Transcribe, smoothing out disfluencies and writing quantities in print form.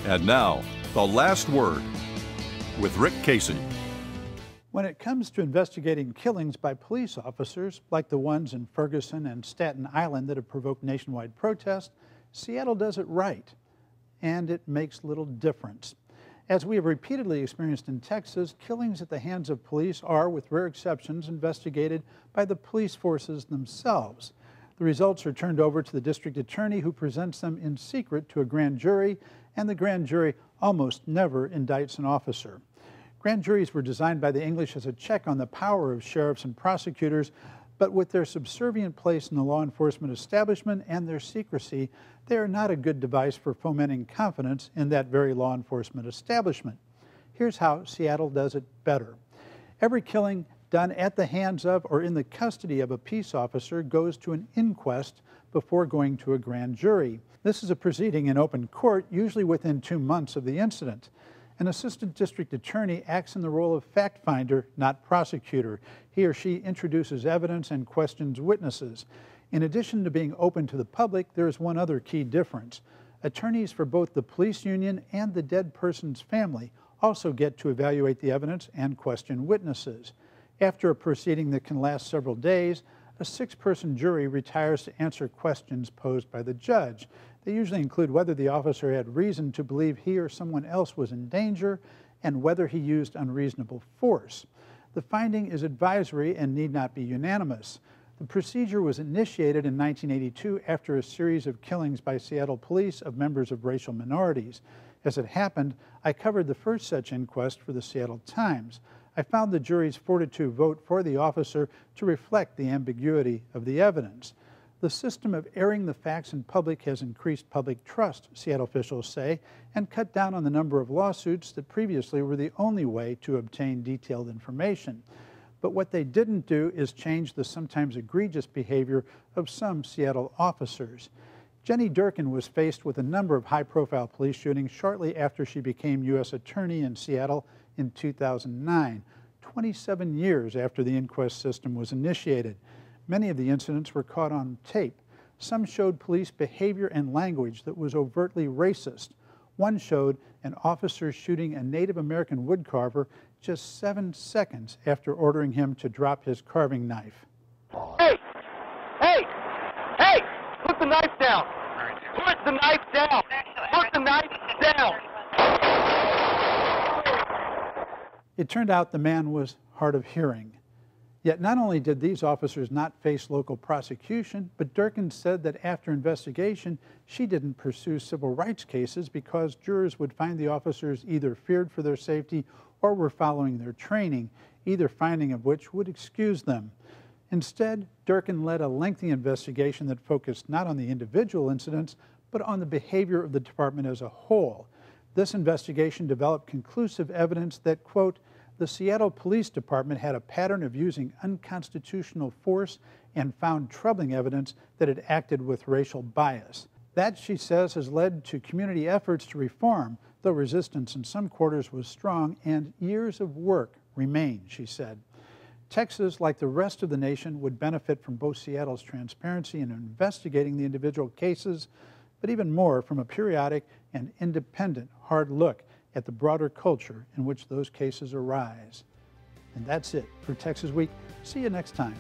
And now, the last word with Rick Casey. When it comes to investigating killings by police officers, like the ones in Ferguson and Staten Island that have provoked nationwide protest, Seattle does it right, and it makes little difference. As we have repeatedly experienced in Texas, killings at the hands of police are, with rare exceptions, investigated by the police forces themselves. The results are turned over to the district attorney, who presents them in secret to a grand jury, and the grand jury almost never indicts an officer. Grand juries were designed by the English as a check on the power of sheriffs and prosecutors, but with their subservient place in the law enforcement establishment and their secrecy, they are not a good device for fomenting confidence in that very law enforcement establishment. Here's how Seattle does it better. Every killing done at the hands of or in the custody of a peace officer goes to an inquest before going to a grand jury. This is a proceeding in open court, usually within 2 months of the incident. An assistant district attorney acts in the role of fact finder, not prosecutor. He or she introduces evidence and questions witnesses. In addition to being open to the public, there is one other key difference. Attorneys for both the police union and the dead person's family also get to evaluate the evidence and question witnesses. After a proceeding that can last several days, a 6-person jury retires to answer questions posed by the judge. They usually include whether the officer had reason to believe he or someone else was in danger and whether he used unreasonable force. The finding is advisory and need not be unanimous. The procedure was initiated in 1982 after a series of killings by Seattle police of members of racial minorities. As it happened, I covered the first such inquest for the Seattle Times. I found the jury's 4-2 vote for the officer to reflect the ambiguity of the evidence. The system of airing the facts in public has increased public trust, Seattle officials say, and cut down on the number of lawsuits that previously were the only way to obtain detailed information. But what they didn't do is change the sometimes egregious behavior of some Seattle officers. Jenny Durkin was faced with a number of high-profile police shootings shortly after she became U.S. Attorney in Seattle in 2009, 27 years after the inquest system was initiated. Many of the incidents were caught on tape. Some showed police behavior and language that was overtly racist. One showed an officer shooting a Native American woodcarver just 7 seconds after ordering him to drop his carving knife. Hey! Hey! Hey! Put the knife down! Put the knife down! Put the knife down! It turned out the man was hard of hearing. Yet not only did these officers not face local prosecution, but Durkin said that after investigation, she didn't pursue civil rights cases because jurors would find the officers either feared for their safety or were following their training, either finding of which would excuse them. Instead, Durkin led a lengthy investigation that focused not on the individual incidents, but on the behavior of the department as a whole. This investigation developed conclusive evidence that, quote, the Seattle Police Department had a pattern of using unconstitutional force and found troubling evidence that it acted with racial bias. That, she says, has led to community efforts to reform, though resistance in some quarters was strong and years of work remain, she said. Texas, like the rest of the nation, would benefit from both Seattle's transparency in investigating the individual cases, but even more from a periodic and independent hard look at the broader culture in which those cases arise. And that's it for Texas Week. See you next time.